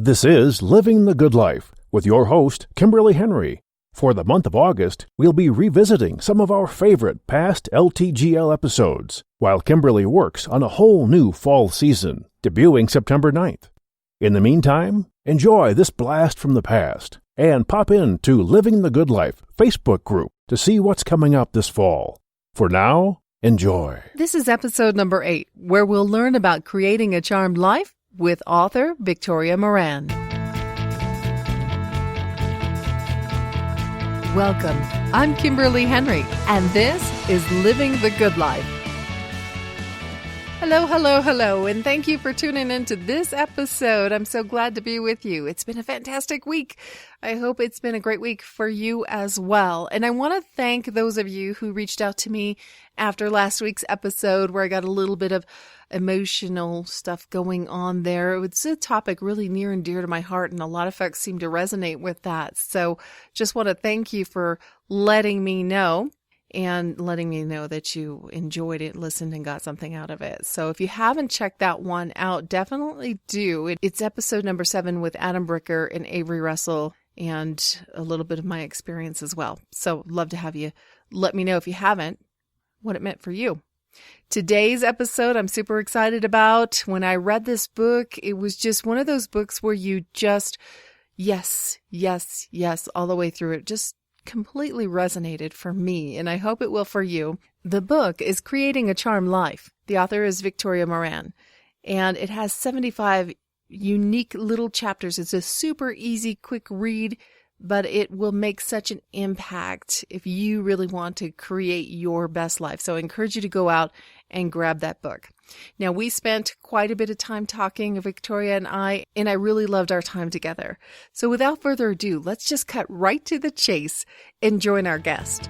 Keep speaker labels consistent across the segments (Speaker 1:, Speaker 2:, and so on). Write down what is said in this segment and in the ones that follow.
Speaker 1: This is Living the Good Life with your host, Kimberly Henry. For the month of August, we'll be revisiting some of our favorite past LTGL episodes, while Kimberly works on a whole new fall season, debuting September 9th. In the meantime, enjoy this blast from the past, and pop in to Living the Good Life Facebook group to see what's coming up this fall. For now, enjoy.
Speaker 2: This is episode number 8, where we'll learn about creating a charmed life with author Victoria Moran. Welcome. I'm Kimberly Henry, and this is Living the Good Life. Hello, and thank you for tuning into this episode. I'm so glad to be with you. It's been a fantastic week. I hope it's been a great week for you as well. And I want to thank those of you who reached out to me after last week's episode where I got a little bit of emotional stuff going on there. It's a topic really near and dear to my heart, and a lot of folks seem to resonate with that. So just want to thank you for letting me know. And letting me know that you enjoyed it, listened, and got something out of it. So if you haven't checked that one out, definitely do. It's episode number 7 with Adam Bricker and Avery Russell, and a little bit of my experience as well. So love to have you let me know, if you haven't, what it meant for you. Today's episode I'm super excited about. When I read this book, it was just one of those books where you just, yes, all the way through it. Just completely resonated for me, and I hope it will for you. The book is Creating a Charmed Life. The author is Victoria Moran, and it has 75 unique little chapters. It's a super easy, quick read, but it will make such an impact if you really want to create your best life. So I encourage you to go out and grab that book. Now, we spent quite a bit of time talking, Victoria and I really loved our time together. So without further ado, let's just cut right to the chase and join our guest.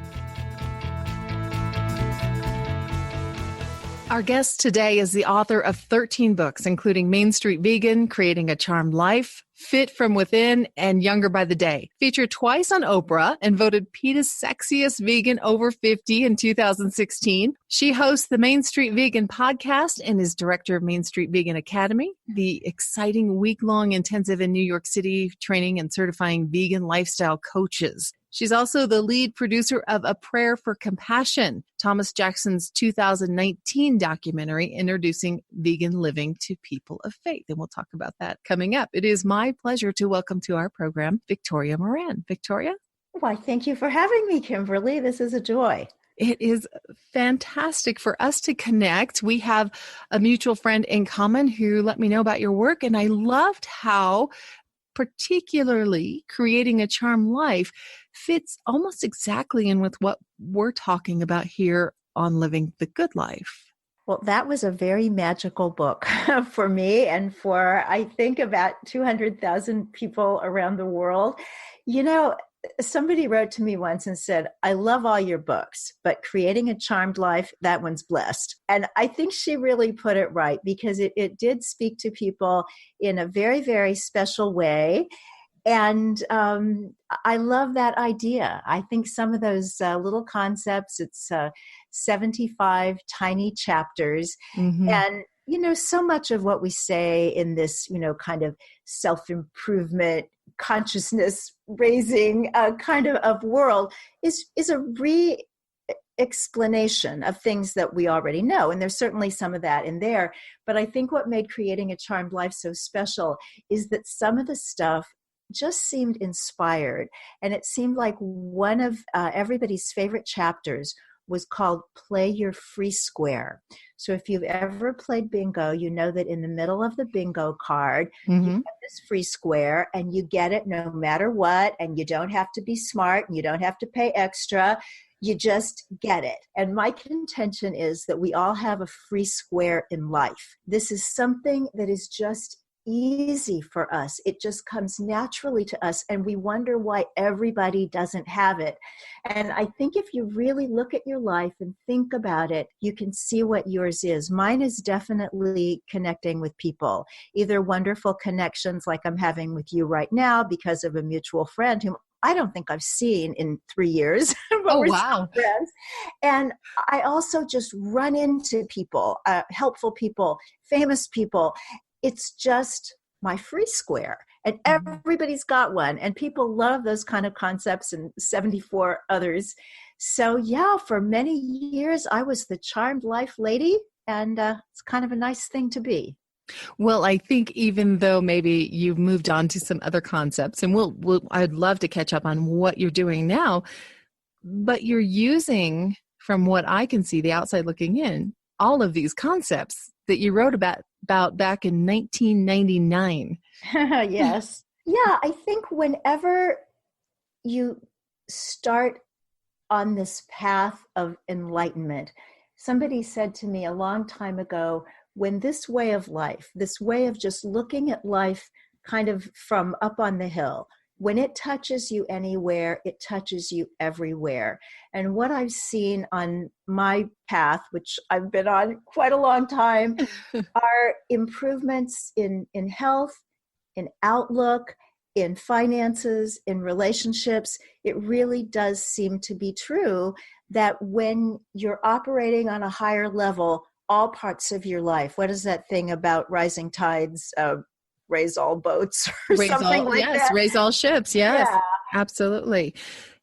Speaker 2: Our guest today is the author of 13 books, including Main Street Vegan, Creating a Charmed Life, Fit from Within, and Younger by the Day. Featured twice on Oprah and voted PETA's Sexiest Vegan Over 50 in 2016. She hosts the Main Street Vegan podcast and is director of Main Street Vegan Academy, the exciting week-long intensive in New York City training and certifying vegan lifestyle coaches. She's also the lead producer of A Prayer for Compassion, Thomas Jackson's 2019 documentary introducing vegan living to people of faith. And we'll talk about that coming up. It is my pleasure to welcome to our program, Victoria Moran. Victoria?
Speaker 3: Why, thank you for having me, Kimberly. This is a joy.
Speaker 2: It is fantastic for us to connect. We have a mutual friend in common who let me know about your work, and I loved how particularly Creating a Charmed Life fits almost exactly in with what we're talking about here on Living the Good Life.
Speaker 3: Well, that was a very magical book for me and for, I think, about 200,000 people around the world. You know, somebody wrote to me once and said, I love all your books, but Creating a Charmed Life, that one's blessed. And I think she really put it right, because it did speak to people in a very, very special way. And I love that idea. I think some of those little concepts, it's 75 tiny chapters. Mm-hmm. And, you know, so much of what we say in this, you know, kind of self-improvement, consciousness raising kind of world is a re-explanation of things that we already know. And there's certainly some of that in there. But I think what made Creating a Charmed Life so special is that some of the stuff just seemed inspired. And it seemed like one of everybody's favorite chapters was called Play Your Free Square. So if you've ever played bingo, you know that in the middle of the bingo card, mm-hmm. you have this free square, and you get it no matter what, and you don't have to be smart, and you don't have to pay extra. You just get it. And my contention is that we all have a free square in life. This is something that is just easy for us. It just comes naturally to us, and we wonder why everybody doesn't have it. And I think if you really look at your life and think about it, you can see what yours is. Mine is definitely connecting with people, either wonderful connections like I'm having with you right now because of a mutual friend whom I don't think I've seen in 3 years.
Speaker 2: Oh, wow.
Speaker 3: Friends. And I also just run into people, helpful people, famous people. It's just my free square. And everybody's got one. And people love those kind of concepts and 74 others. So yeah, for many years, I was the charmed life lady. And it's kind of a nice thing to be.
Speaker 2: Well, I think even though maybe you've moved on to some other concepts, and I'd love to catch up on what you're doing now, but you're using, from what I can see, the outside looking in, all of these concepts that you wrote about back in 1999.
Speaker 3: Yes. Yeah, I think whenever you start on this path of enlightenment, somebody said to me a long time ago, when this way of life, this way of just looking at life kind of from up on the hill, when it touches you anywhere, it touches you everywhere. And what I've seen on my path, which I've been on quite a long time, are improvements in health, in outlook, in finances, in relationships. It really does seem to be true that when you're operating on a higher level, all parts of your life, what is that thing about rising tides, raise all boats or something like that?
Speaker 2: Yes, raise all ships. Yes, yeah. Absolutely.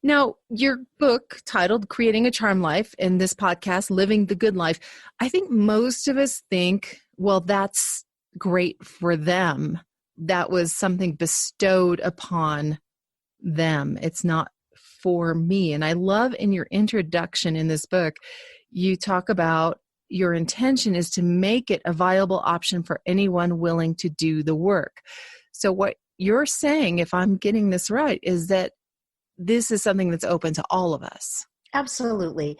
Speaker 2: Now, your book titled Creating a Charmed Life and this podcast, Living the Good Life, I think most of us think, well, that's great for them. That was something bestowed upon them. It's not for me. And I love in your introduction in this book, you talk about your intention is to make it a viable option for anyone willing to do the work. So what you're saying, if I'm getting this right, is that this is something that's open to all of us.
Speaker 3: Absolutely.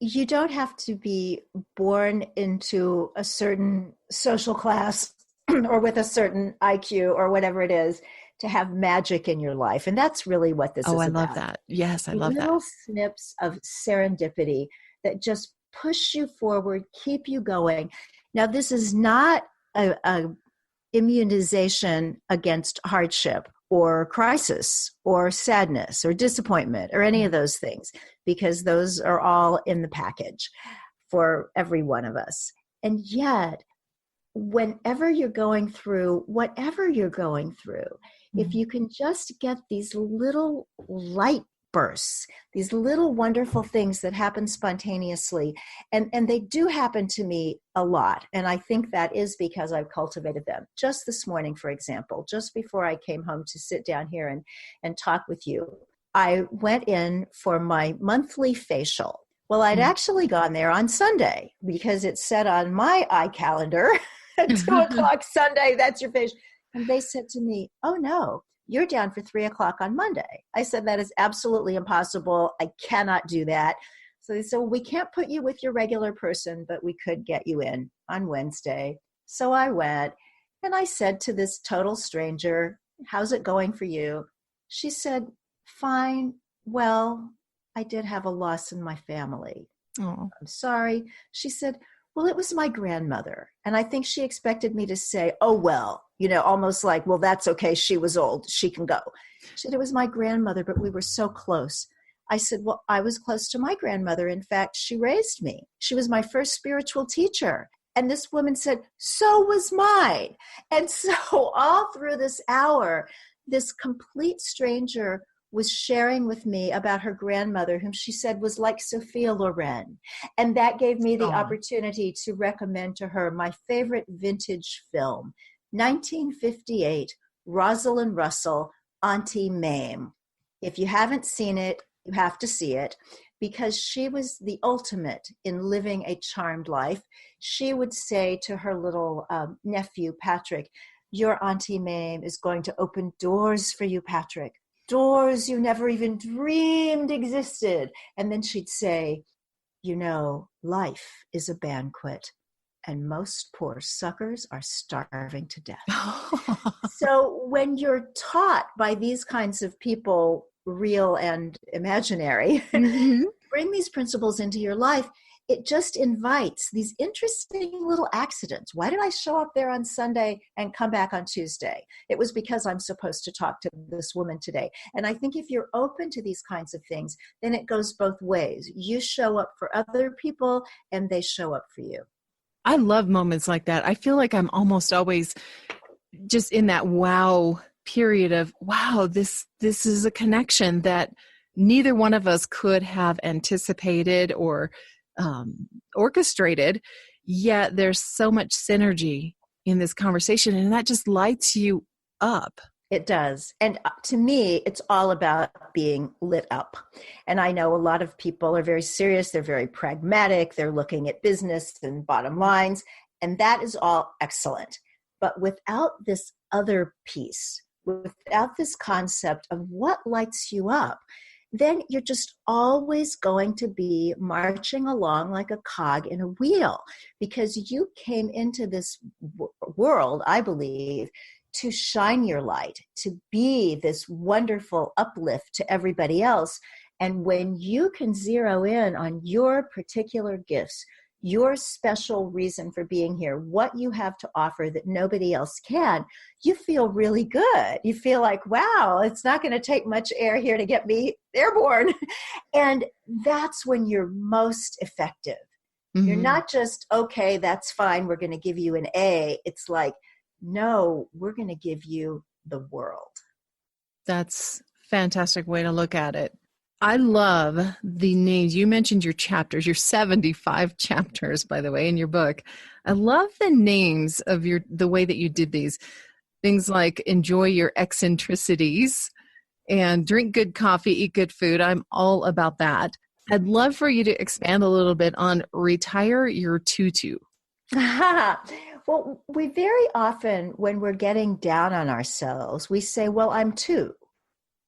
Speaker 3: You don't have to be born into a certain social class or with a certain IQ or whatever it is to have magic in your life. And that's really what this is about.
Speaker 2: Oh, I love that. Yes, I love that.
Speaker 3: Little snips of serendipity that just push you forward, keep you going. Now, this is not a immunization against hardship or crisis or sadness or disappointment or any of those things, because those are all in the package for every one of us. And yet, whenever you're going through, whatever you're going through, if you can just get these little light bursts, these little wonderful things that happen spontaneously, and they do happen to me a lot, and I think that is because I've cultivated them. Just this morning, for example, just before I came home to sit down here and talk with you, I went in for my monthly facial. Well, I'd actually gone there on Sunday because it said on my iCalendar at 2:00 Sunday, that's your facial. And they said to me, oh no, you're down for 3:00 on Monday. I said, that is absolutely impossible. I cannot do that. So they said, well, we can't put you with your regular person, but we could get you in on Wednesday. So I went and I said to this total stranger, how's it going for you? She said, fine. Well, I did have a loss in my family. Oh, I'm sorry. She said, well, it was my grandmother. And I think she expected me to say, oh, well, almost like, well, that's okay. She was old. She can go. She said, it was my grandmother, but we were so close. I said, well, I was close to my grandmother. In fact, she raised me. She was my first spiritual teacher. And this woman said, so was mine. And so all through this hour, this complete stranger was sharing with me about her grandmother, whom she said was like Sophia Loren. And that gave me the opportunity to recommend to her my favorite vintage film, 1958, Rosalind Russell, Auntie Mame. If you haven't seen it, you have to see it, because she was the ultimate in living a charmed life. She would say to her little nephew, Patrick, your Auntie Mame is going to open doors for you, Patrick. Doors you never even dreamed existed. And then she'd say, life is a banquet, and most poor suckers are starving to death. So when you're taught by these kinds of people, real and imaginary, bring these principles into your life, it just invites these interesting little accidents. Why did I show up there on Sunday and come back on Tuesday? It was because I'm supposed to talk to this woman today. And I think if you're open to these kinds of things, then it goes both ways. You show up for other people and they show up for you.
Speaker 2: I love moments like that. I feel like I'm almost always just in that wow period of, wow, this is a connection that neither one of us could have anticipated or orchestrated, yet there's so much synergy in this conversation, and that just lights you up.
Speaker 3: It does. And to me, it's all about being lit up. And I know a lot of people are very serious. They're very pragmatic. They're looking at business and bottom lines. And that is all excellent. But without this other piece, without this concept of what lights you up, then you're just always going to be marching along like a cog in a wheel, because you came into this world, I believe, to shine your light, to be this wonderful uplift to everybody else. And when you can zero in on your particular gifts, your special reason for being here, what you have to offer that nobody else can, you feel really good. You feel like, wow, it's not going to take much air here to get me airborne. And that's when you're most effective. Mm-hmm. You're not just, okay, that's fine, we're going to give you an A. It's like, no, we're going to give you the world.
Speaker 2: That's a fantastic way to look at it. I love the names. You mentioned your chapters, your 75 chapters, by the way, in your book. I love the names of the way that you did these. Things like enjoy your eccentricities and drink good coffee, eat good food. I'm all about that. I'd love for you to expand a little bit on retire your tutu.
Speaker 3: Well, we very often, when we're getting down on ourselves, we say, well, I'm too.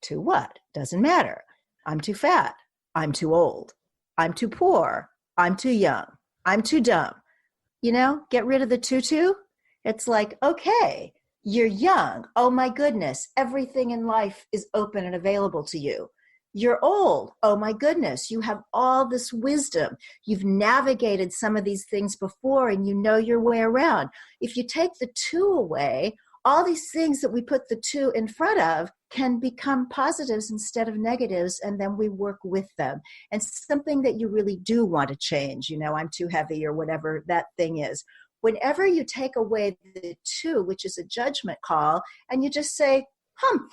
Speaker 3: Too what? Doesn't matter. I'm too fat. I'm too old. I'm too poor. I'm too young. I'm too dumb. Get rid of the tutu. It's like, okay, you're young. Oh my goodness. Everything in life is open and available to you. You're old. Oh my goodness. You have all this wisdom. You've navigated some of these things before and you know your way around. If you take the two away, all these things that we put the two in front of can become positives instead of negatives, and then we work with them. And something that you really do want to change, I'm too heavy or whatever that thing is. Whenever you take away the two, which is a judgment call, and you just say, humph,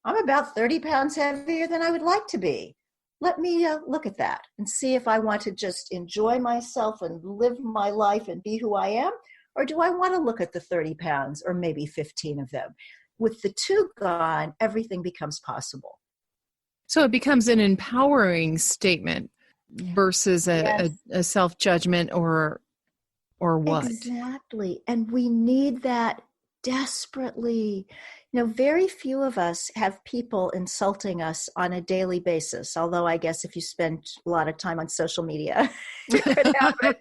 Speaker 3: I'm about 30 pounds heavier than I would like to be. Let me look at that and see if I want to just enjoy myself and live my life and be who I am, or do I want to look at the 30 pounds or maybe 15 of them? With the two gone, everything becomes possible.
Speaker 2: So it becomes an empowering statement versus a self-judgment or what?
Speaker 3: Exactly. And we need that desperately. Very few of us have people insulting us on a daily basis, although I guess if you spend a lot of time on social media, it could happen.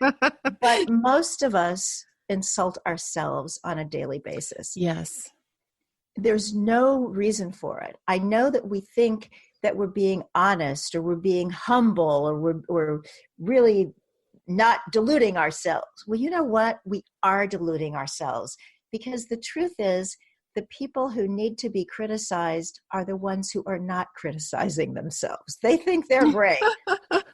Speaker 3: But most of us insult ourselves on a daily basis.
Speaker 2: Yes.
Speaker 3: There's no reason for it. I know that we think that we're being honest or we're being humble or we're really not deluding ourselves. Well, you know what? We are deluding ourselves, because the truth is the people who need to be criticized are the ones who are not criticizing themselves. They think they're great.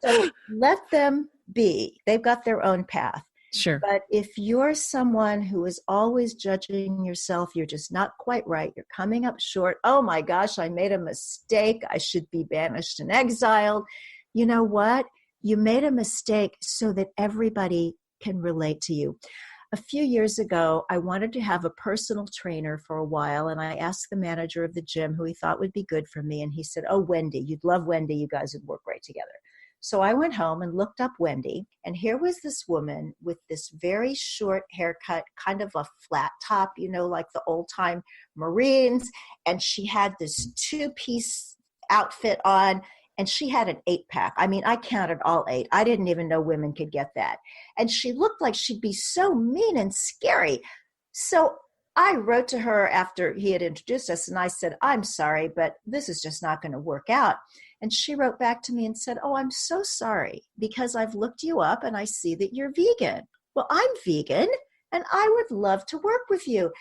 Speaker 3: So let them be. They've got their own path.
Speaker 2: Sure.
Speaker 3: But if you're someone who is always judging yourself, you're just not quite right, you're coming up short, oh my gosh, I made a mistake, I should be banished and exiled. You know what? You made a mistake so that everybody can relate to you. A few years ago, I wanted to have a personal trainer for a while, and I asked the manager of the gym who he thought would be good for me, and he said, oh, Wendy, you'd love Wendy, you guys would work great together. So I went home and looked up Wendy, and here was this woman with this very short haircut, kind of a flat top, like the old-time Marines, and she had this two-piece outfit on, and she had an 8-pack. I mean, I counted all 8. I didn't even know women could get that. And she looked like she'd be so mean and scary. So I wrote to her after he had introduced us, and I said, I'm sorry, but this is just not going to work out. And she wrote back to me and said, oh, I'm so sorry, because I've looked you up and I see that you're vegan. Well, I'm vegan and I would love to work with you.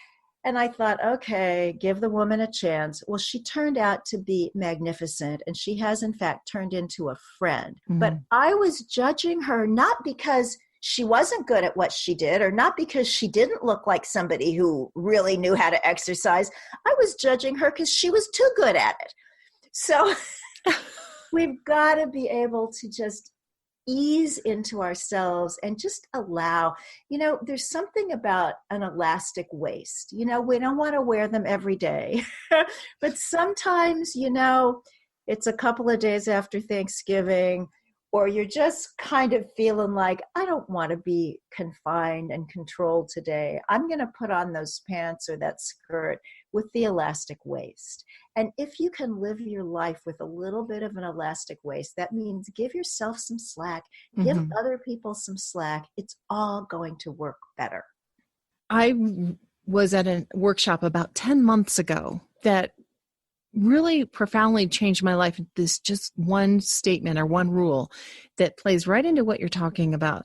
Speaker 3: And I thought, okay, give the woman a chance. Well, she turned out to be magnificent, and she has, in fact, turned into a friend. Mm-hmm. But I was judging her not because she wasn't good at what she did, or not because she didn't look like somebody who really knew how to exercise. I was judging her because she was too good at it. So we've got to be able to just ease into ourselves and just allow, there's something about an elastic waist. We don't want to wear them every day, but sometimes, it's a couple of days after Thanksgiving, or you're just kind of feeling like, I don't want to be confined and controlled today. I'm going to put on those pants or that skirt with the elastic waist. And if you can live your life with a little bit of an elastic waist, that means give yourself some slack, give other people some slack. It's all going to work better.
Speaker 2: I was at a workshop about 10 months ago that really profoundly changed my life. This just one statement or one rule that plays right into what you're talking about.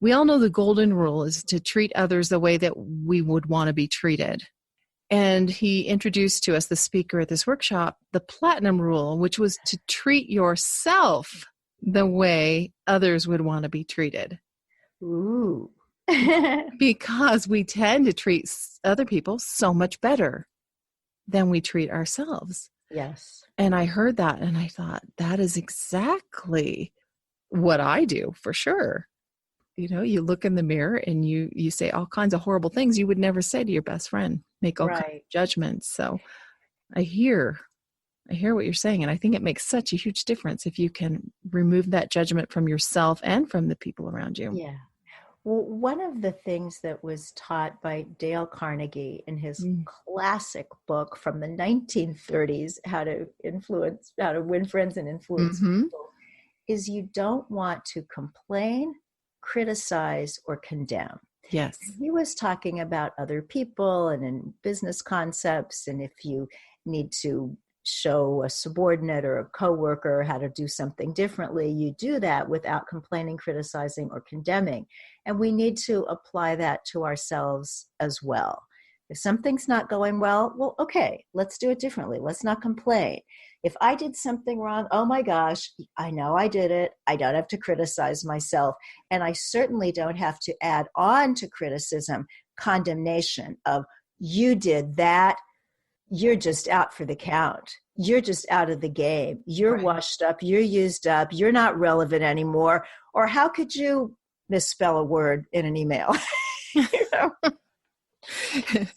Speaker 2: We all know the golden rule is to treat others the way that we would want to be treated. And he introduced to us, the speaker at this workshop, the platinum rule, which was to treat yourself the way others would want to be treated.
Speaker 3: Ooh.
Speaker 2: Because we tend to treat other people so much better than we treat ourselves.
Speaker 3: Yes.
Speaker 2: And I heard that and I thought, that is exactly what I do for sure. You look in the mirror and you say all kinds of horrible things you would never say to your best friend, make all kinds of judgments. So I hear what you're saying. And I think it makes such a huge difference if you can remove that judgment from yourself and from the people around you.
Speaker 3: Yeah. Well, one of the things that was taught by Dale Carnegie in his classic book from the 1930s, How to Win Friends and Influence People, is you don't want to complain, criticize, or condemn.
Speaker 2: Yes.
Speaker 3: He was talking about other people and in business concepts, and if you need to show a subordinate or a coworker how to do something differently, you do that without complaining, criticizing, or condemning. And we need to apply that to ourselves as well. If something's not going well, okay, let's do it differently. Let's not complain. If I did something wrong, oh my gosh, I know I did it. I don't have to criticize myself. And I certainly don't have to add on to criticism, condemnation of, you did that. You're just out for the count. You're just out of the game. You're washed up. You're used up. You're not relevant anymore. Or how could you misspell a word in an email?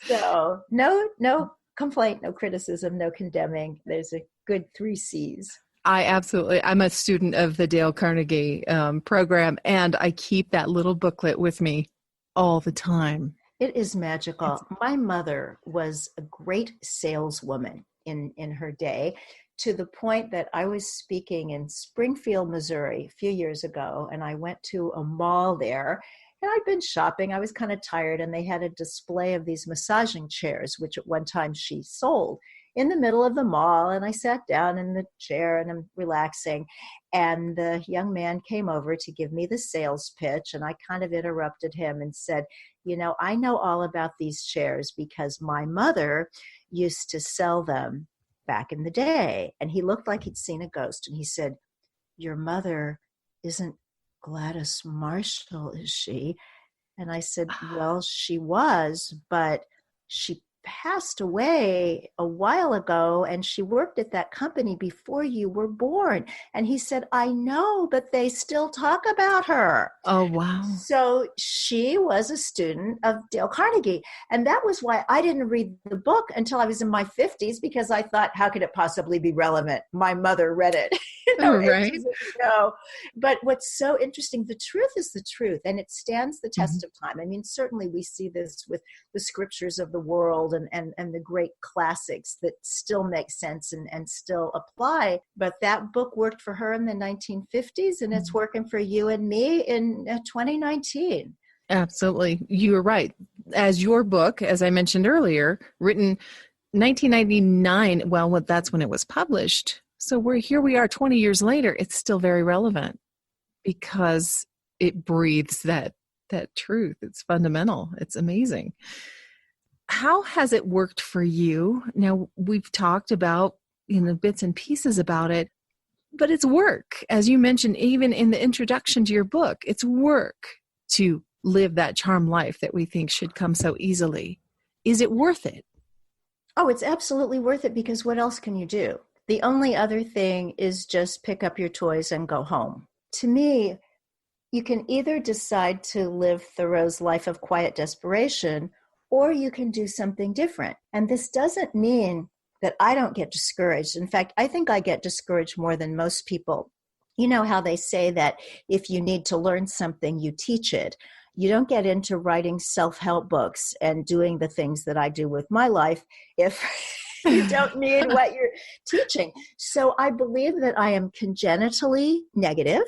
Speaker 3: So no complaint, no criticism, no condemning. There's a good 3 C's.
Speaker 2: I'm a student of the Dale Carnegie program, and I keep that little booklet with me all the time.
Speaker 3: It is magical. My mother was a great saleswoman in her day, to the point that I was speaking in Springfield, Missouri a few years ago, and I went to a mall there, and I'd been shopping. I was kind of tired, and they had a display of these massaging chairs, which at one time she sold, in the middle of the mall. And I sat down in the chair and I'm relaxing. And the young man came over to give me the sales pitch. And I kind of interrupted him and said, I know all about these chairs because my mother used to sell them back in the day. And he looked like he'd seen a ghost. And he said, your mother isn't Gladys Marshall, is she? And I said, well, she was, but she passed away a while ago, and she worked at that company before you were born. And he said, I know, but they still talk about her.
Speaker 2: Oh, wow.
Speaker 3: So she was a student of Dale Carnegie. And that was why I didn't read the book until I was in my 50s, because I thought, how could it possibly be relevant? My mother read it.
Speaker 2: Right.
Speaker 3: But what's so interesting, the truth is the truth, and it stands the test of time. I mean, certainly we see this with the scriptures of the world and the great classics that still make sense and still apply. But that book worked for her in the 1950s, and it's working for you and me in 2019.
Speaker 2: Absolutely. You were right. As your book, as I mentioned earlier, written 1999, well, that's when it was published. So we are 20 years later. It's still very relevant because it breathes that truth. It's fundamental. It's amazing. How has it worked for you? Now, we've talked about, bits and pieces about it, but it's work. As you mentioned, even in the introduction to your book, it's work. to live that charm life that we think should come so easily. Is it worth it?
Speaker 3: Oh, it's absolutely worth it, because what else can you do? The only other thing is just pick up your toys and go home. To me, you can either decide to live Thoreau's life of quiet desperation, or you can do something different. And this doesn't mean that I don't get discouraged. In fact, I think I get discouraged more than most people. You know how they say that if you need to learn something, you teach it. You don't get into writing self-help books and doing the things that I do with my life if you don't need what you're teaching. So I believe that I am congenitally negative,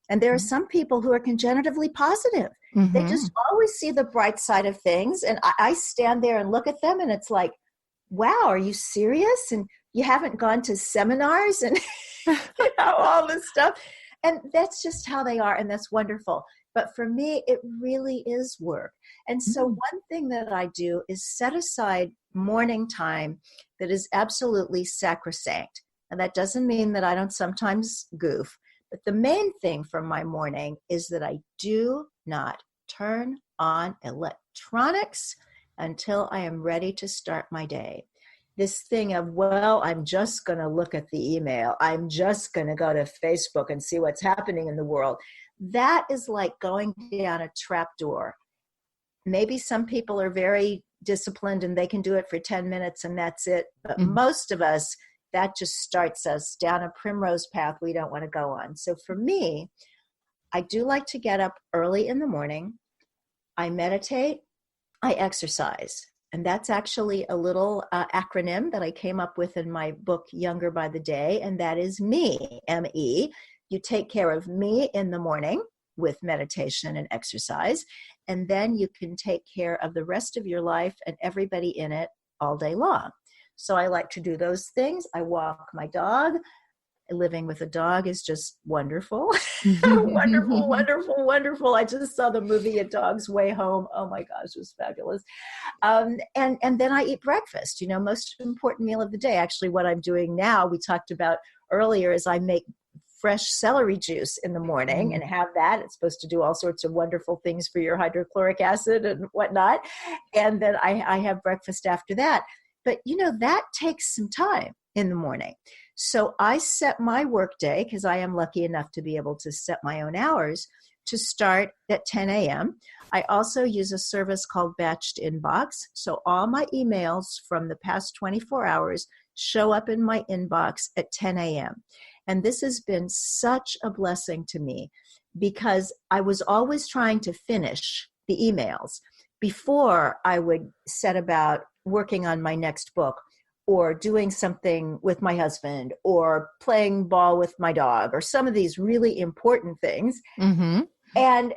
Speaker 3: and there are some people who are congenitally positive. Mm-hmm. They just always see the bright side of things, and I stand there and look at them, and it's like, wow, are you serious? And you haven't gone to seminars and all this stuff. And that's just how they are, and that's wonderful. But for me, it really is work. And so one thing that I do is set aside morning time that is absolutely sacrosanct. And that doesn't mean that I don't sometimes goof. But the main thing from my morning is that I do not turn on electronics until I am ready to start my day. This thing of, well, I'm just going to look at the email. I'm just going to go to Facebook and see what's happening in the world. That is like going down a trap door. Maybe some people are very disciplined and they can do it for 10 minutes and that's it. But most of us, that just starts us down a primrose path we don't want to go on. So for me, I do like to get up early in the morning. I meditate. I exercise. And that's actually a little acronym that I came up with in my book, Younger by the Day, and that is ME, M-E. You take care of me in the morning with meditation and exercise, and then you can take care of the rest of your life and everybody in it all day long. So I like to do those things. I walk my dog. Living with a dog is just wonderful. Wonderful, wonderful, wonderful. I just saw the movie A Dog's Way Home. Oh my gosh, it was fabulous. And then I eat breakfast, most important meal of the day. Actually, what I'm doing now, we talked about earlier, is I make fresh celery juice in the morning and have that. It's supposed to do all sorts of wonderful things for your hydrochloric acid and whatnot. And then I have breakfast after that. But, that takes some time in the morning. So I set my work day, because I am lucky enough to be able to set my own hours, to start at 10 a.m. I also use a service called Batched Inbox. So all my emails from the past 24 hours show up in my inbox at 10 a.m. And this has been such a blessing to me, because I was always trying to finish the emails before I would set about working on my next book, or doing something with my husband, or playing ball with my dog, or some of these really important things. Mm-hmm. And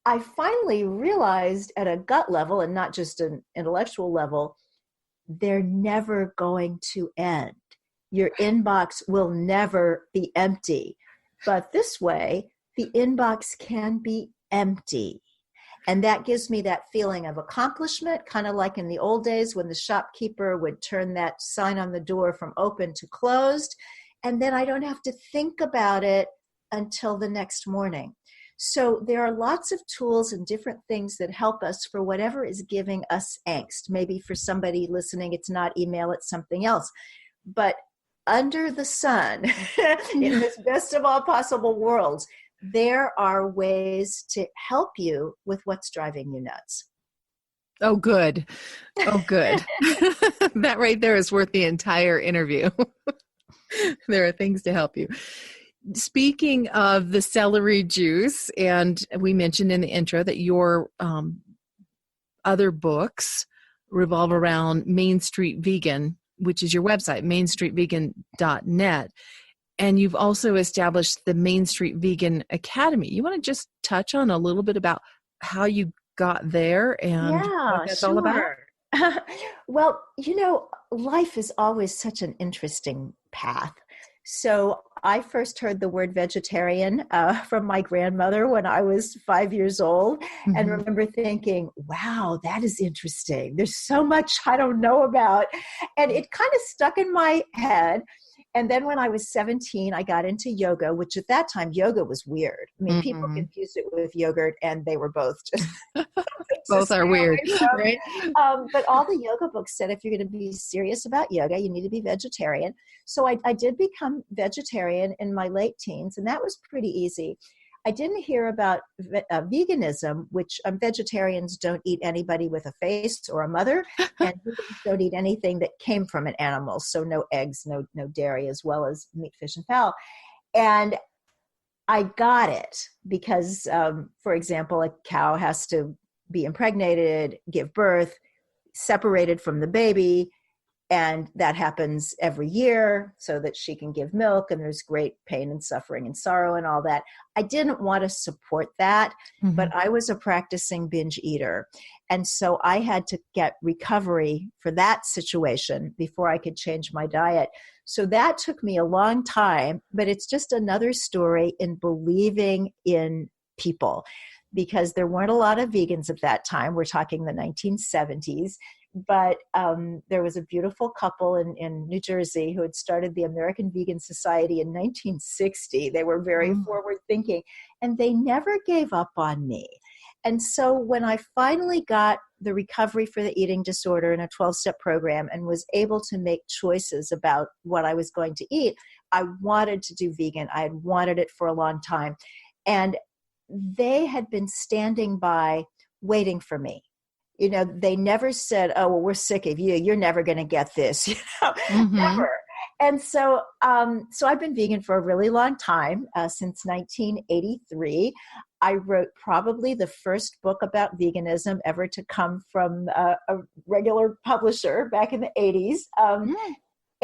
Speaker 3: I finally realized at a gut level, and not just an intellectual level, they're never going to end. Your inbox will never be empty. But this way, the inbox can be empty. And that gives me that feeling of accomplishment, kind of like in the old days when the shopkeeper would turn that sign on the door from open to closed. And then I don't have to think about it until the next morning. So there are lots of tools and different things that help us for whatever is giving us angst. Maybe for somebody listening, it's not email, it's something else. But under the sun, in this best of all possible worlds, there are ways to help you with what's driving you nuts.
Speaker 2: Oh, good. Oh, good. That right there is worth the entire interview. There are things to help you. Speaking of the celery juice, and we mentioned in the intro that your other books revolve around Main Street Vegan, which is your website, mainstreetvegan.net. And you've also established the Main Street Vegan Academy. You want to just touch on a little bit about how you got there and what that's all about?
Speaker 3: Well, life is always such an interesting path. So I first heard the word vegetarian from my grandmother when I was 5 years old, and remember thinking, wow, that is interesting. There's so much I don't know about. And it kind of stuck in my head. And then when I was 17, I got into yoga, which at that time, yoga was weird. I mean, people confused it with yogurt, and they were both just
Speaker 2: both are weird, right?
Speaker 3: But all the yoga books said if you're going to be serious about yoga, you need to be vegetarian. So I did become vegetarian in my late teens, and that was pretty easy. I didn't hear about veganism, which vegetarians don't eat anybody with a face or a mother, and vegans don't eat anything that came from an animal. So no eggs, no dairy, as well as meat, fish, and fowl. And I got it because, for example, a cow has to be impregnated, give birth, separated from the baby, and that happens every year so that she can give milk, and there's great pain and suffering and sorrow and all that. I didn't want to support that, but I was a practicing binge eater. And so I had to get recovery for that situation before I could change my diet. So that took me a long time, but it's just another story in believing in people, because there weren't a lot of vegans at that time. We're talking the 1970s. But there was a beautiful couple in New Jersey who had started the American Vegan Society in 1960. They were very forward thinking, and they never gave up on me. And so when I finally got the recovery for the eating disorder in a 12-step program and was able to make choices about what I was going to eat, I wanted to do vegan. I had wanted it for a long time. And they had been standing by waiting for me. You know, they never said, oh, well, we're sick of you. You're never going to get this, never. And so I've been vegan for a really long time, since 1983. I wrote probably the first book about veganism ever to come from a regular publisher back in the 80s.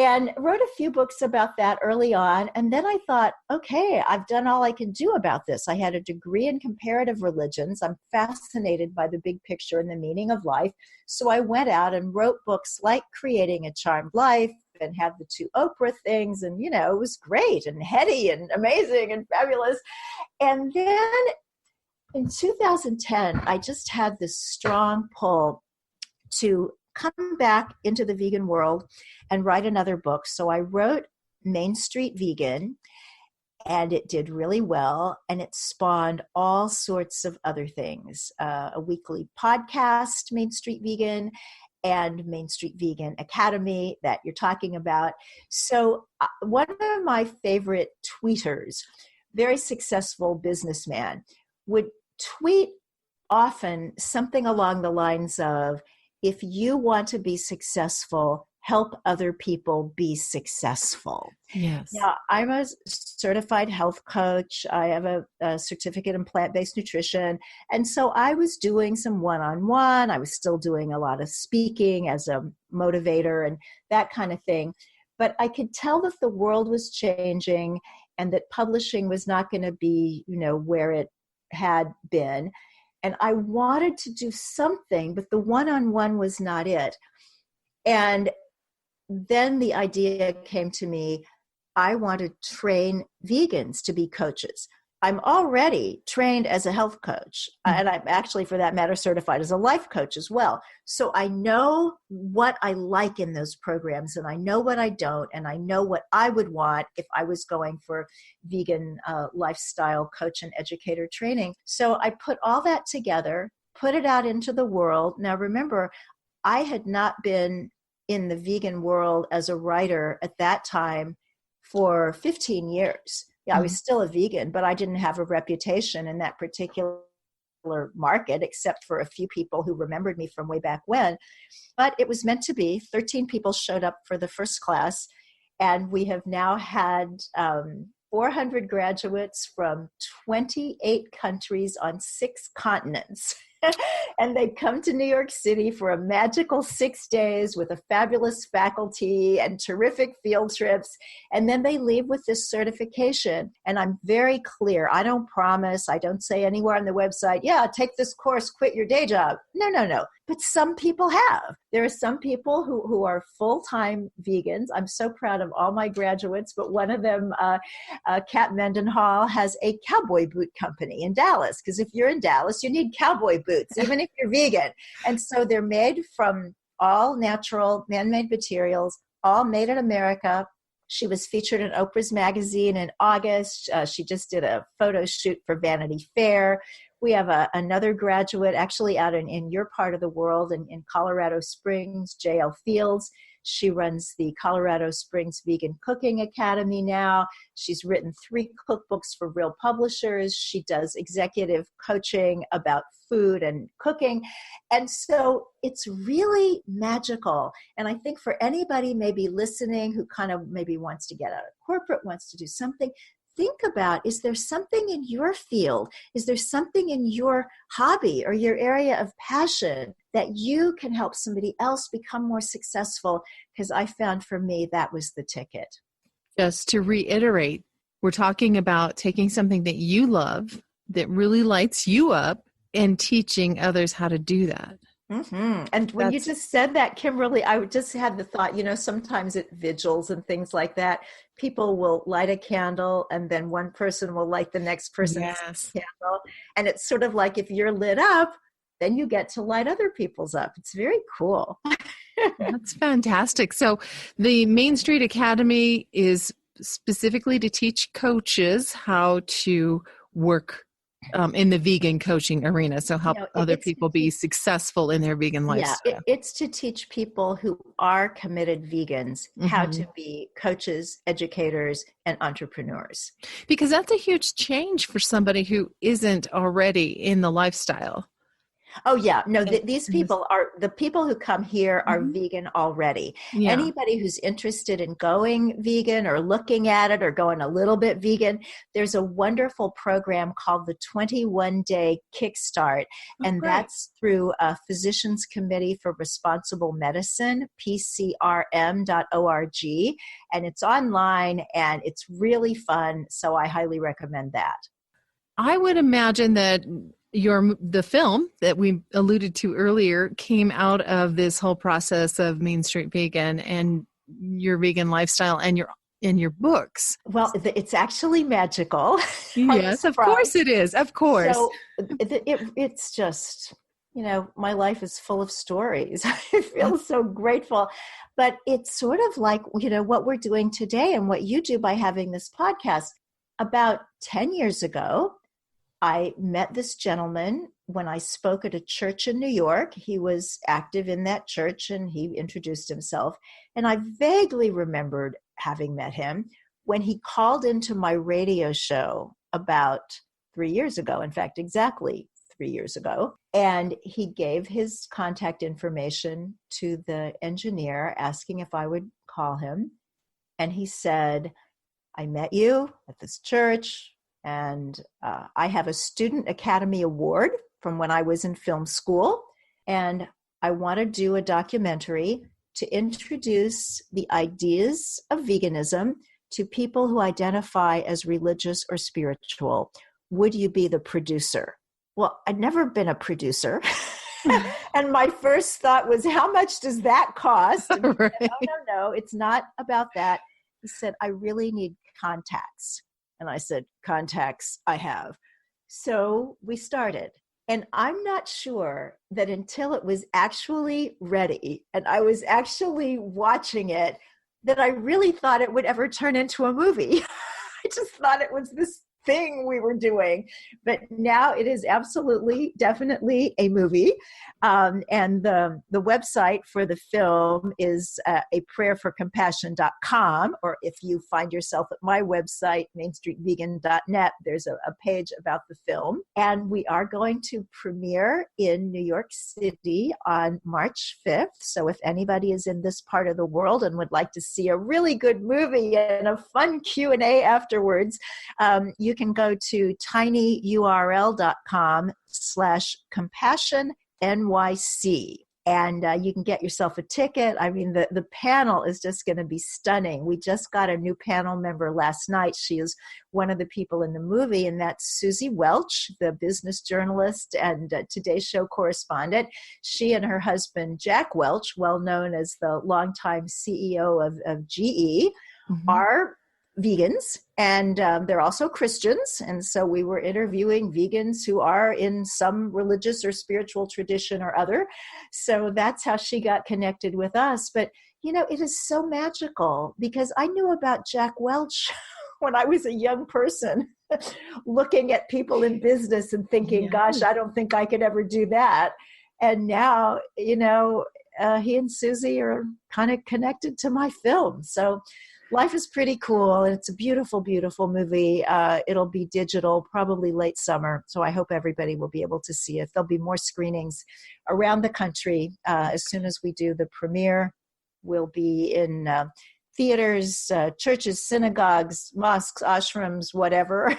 Speaker 3: And wrote a few books about that early on. And then I thought, okay, I've done all I can do about this. I had a degree in comparative religions. I'm fascinated by the big picture and the meaning of life. So I went out and wrote books like Creating a Charmed Life and had the 2 Oprah things. And, you know, it was great and heady and amazing and fabulous. And then in 2010, I just had this strong pull to come back into the vegan world and write another book. So I wrote Main Street Vegan, and it did really well, and it spawned all sorts of other things. A weekly podcast, Main Street Vegan, and Main Street Vegan Academy that you're talking about. So one of my favorite tweeters, very successful businessman, would tweet often something along the lines of, if you want to be successful, help other people be successful.
Speaker 2: Yes.
Speaker 3: Now, I'm a certified health coach. I have a certificate in plant-based nutrition. And so I was doing some one-on-one. I was still doing a lot of speaking as a motivator and that kind of thing. But I could tell that the world was changing and that publishing was not going to be, you know, where it had been. And I wanted to do something, but the one-on-one was not it. And then the idea came to me, I want to train vegans to be coaches. I'm already trained as a health coach, and I'm actually, for that matter, certified as a life coach as well. So I know what I like in those programs, and I know what I don't, and I know what I would want if I was going for vegan lifestyle coach and educator training. So I put all that together, put it out into the world. Now, remember, I had not been in the vegan world as a writer at that time for 15 years. Yeah, I was still a vegan, but I didn't have a reputation in that particular market, except for a few people who remembered me from way back when. But it was meant to be. 13 people showed up for the first class, and we have now had 400 graduates from 28 countries on 6 continents. And they come to New York City for a magical 6 days with a fabulous faculty and terrific field trips. And then they leave with this certification. And I'm very clear. I don't promise. I don't say anywhere on the website, yeah, take this course, quit your day job. No. But some people have. There are some people who are full-time vegans. I'm so proud of all my graduates, but one of them, Kat Mendenhall, has a cowboy boot company in Dallas. Because if you're in Dallas, you need cowboy boots, even if you're vegan. And so they're made from all natural, man-made materials, all made in America. She was featured in Oprah's magazine in August. She just did a photo shoot for Vanity Fair. We have another graduate actually out in your part of the world in Colorado Springs, J.L. Fields. She runs the Colorado Springs Vegan Cooking Academy now. She's written 3 cookbooks for real publishers. She does executive coaching about food and cooking. And so it's really magical. And I think for anybody maybe listening who kind of maybe wants to get out of corporate, wants to do something, think about, is there something in your field? Is there something in your hobby or your area of passion that you can help somebody else become more successful? Because I found for me, that was the ticket.
Speaker 2: Just to reiterate, we're talking about taking something that you love, that really lights you up, and teaching others how to do that.
Speaker 3: Mm-hmm. And when you just said that, Kimberly, I just had the thought, sometimes at vigils and things like that, people will light a candle and then one person will light the next person's candle. And it's sort of like if you're lit up, then you get to light other people's up. It's very cool.
Speaker 2: That's fantastic. So the Main Street Academy is specifically to teach coaches how to work in the vegan coaching arena. So help other people be successful in their vegan lifestyle.
Speaker 3: Yeah, it's to teach people who are committed vegans how to be coaches, educators, and entrepreneurs.
Speaker 2: Because that's a huge change for somebody who isn't already in the lifestyle.
Speaker 3: Oh, yeah. No, these people are, the people who come here are vegan already. Yeah. Anybody who's interested in going vegan or looking at it or going a little bit vegan, there's a wonderful program called the 21-Day Kickstart. And that's through a Physicians Committee for Responsible Medicine, PCRM.org. And it's online and it's really fun. So I highly recommend that.
Speaker 2: I would imagine that the film that we alluded to earlier came out of this whole process of Main Street Vegan and your vegan lifestyle and your books.
Speaker 3: Well, it's actually magical.
Speaker 2: Yes, of course it is. Of course.
Speaker 3: So it's just, my life is full of stories. I feel so grateful. But it's sort of like, what we're doing today and what you do by having this podcast. About 10 years ago, I met this gentleman when I spoke at a church in New York. He was active in that church and he introduced himself. And I vaguely remembered having met him when he called into my radio show about 3 years ago. In fact, exactly 3 years ago. And he gave his contact information to the engineer asking if I would call him. And he said, I met you at this church. And I have a Student Academy Award from when I was in film school. And I want to do a documentary to introduce the ideas of veganism to people who identify as religious or spiritual. Would you be the producer? Well, I'd never been a producer. And my first thought was, how much does that cost? And
Speaker 2: right.
Speaker 3: Said, no, it's not about that. He said, I really need contacts. And I said, contacts I have. So we started. And I'm not sure that until it was actually ready and I was actually watching it, that I really thought it would ever turn into a movie. I just thought it was this thing we were doing. But now it is absolutely, definitely a movie. And the website for the film is aprayerforcompassion.com, or if you find yourself at my website, mainstreetvegan.net, there's a page about the film. And we are going to premiere in New York City on March 5th. So if anybody is in this part of the world and would like to see a really good movie and a fun Q&A afterwards, you can go to tinyurl.com/compassionnyc. And you can get yourself a ticket. I mean, the panel is just going to be stunning. We just got a new panel member last night. She is one of the people in the movie, and that's Susie Welch, the business journalist and Today Show correspondent. She and her husband, Jack Welch, well known as the longtime CEO of GE, are vegans, and they're also Christians. And so we were interviewing vegans who are in some religious or spiritual tradition or other. So that's how she got connected with us. But, it is so magical because I knew about Jack Welch when I was a young person looking at people in business and thinking, gosh, I don't think I could ever do that. And now, he and Susie are kind of connected to my film. So life is pretty cool. And it's a beautiful, beautiful movie. It'll be digital, probably late summer. So I hope everybody will be able to see it. There'll be more screenings around the country. As soon as we do the premiere, we'll be in theaters, churches, synagogues, mosques, ashrams, whatever,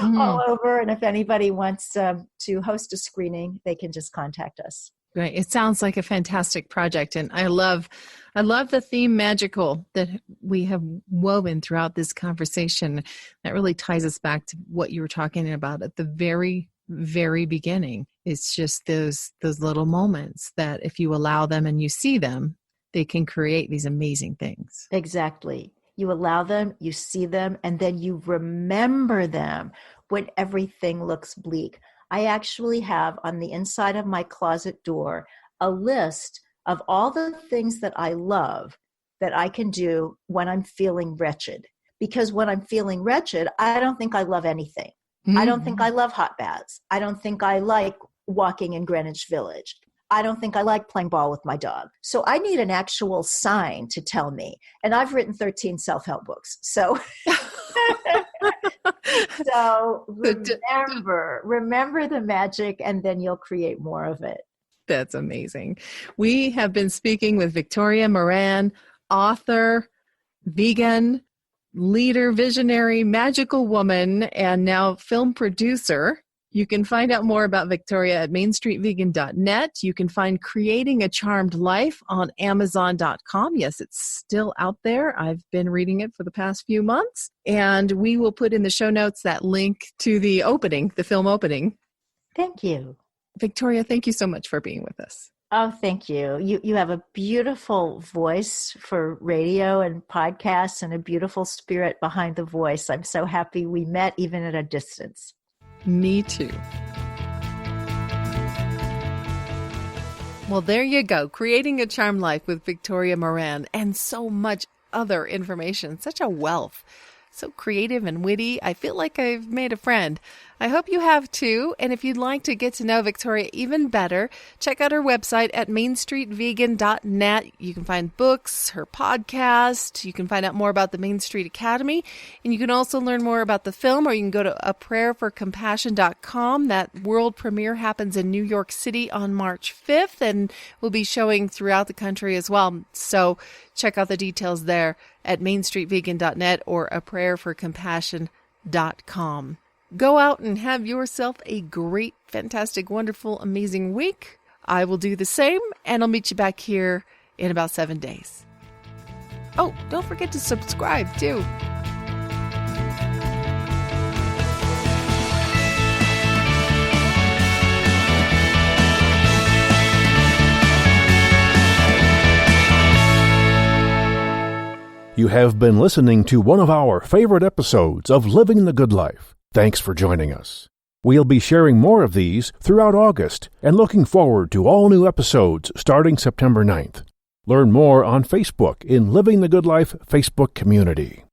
Speaker 3: all over. And if anybody wants to host a screening, they can just contact us.
Speaker 2: Right. It sounds like a fantastic project. And I love the theme magical that we have woven throughout this conversation. That really ties us back to what you were talking about at the very, very beginning. It's just those little moments that if you allow them and you see them, they can create these amazing things.
Speaker 3: Exactly. You allow them, you see them, and then you remember them when everything looks bleak. I actually have on the inside of my closet door a list of all the things that I love that I can do when I'm feeling wretched. Because when I'm feeling wretched, I don't think I love anything. I don't think I love hot baths. I don't think I like walking in Greenwich Village. I don't think I like playing ball with my dog. So I need an actual sign to tell me. And I've written 13 self-help books. So remember the magic, and then you'll create more of it.
Speaker 2: That's amazing. We have been speaking with Victoria Moran, author, vegan, leader, visionary, magical woman, and now film producer. You can find out more about Victoria at mainstreetvegan.net. You can find Creating a Charmed Life on Amazon.com. Yes, it's still out there. I've been reading it for the past few months. And we will put in the show notes that link to the opening, the film opening.
Speaker 3: Thank you.
Speaker 2: Victoria, thank you so much for being with us.
Speaker 3: Oh, thank you. You have a beautiful voice for radio and podcasts and a beautiful spirit behind the voice. I'm so happy we met even at a distance.
Speaker 2: Me too. Well, there you go. Creating a Charmed Life with Victoria Moran, and so much other information. Such a wealth. So creative and witty. I feel like I've made a friend. I hope you have too. And if you'd like to get to know Victoria even better, check out her website at mainstreetvegan.net. You can find books, her podcast. You can find out more about the Main Street Academy. And you can also learn more about the film, or you can go to aprayerforcompassion.com. That world premiere happens in New York City on March 5th and will be showing throughout the country as well. So check out the details there at mainstreetvegan.net or aprayerforcompassion.com. Go out and have yourself a great, fantastic, wonderful, amazing week. I will do the same, and I'll meet you back here in about 7 days. Oh, don't forget to subscribe, too.
Speaker 1: You have been listening to one of our favorite episodes of Living the Good Life. Thanks for joining us. We'll be sharing more of these throughout August and looking forward to all new episodes starting September 9th. Learn more on Facebook in Living the Good Life Facebook community.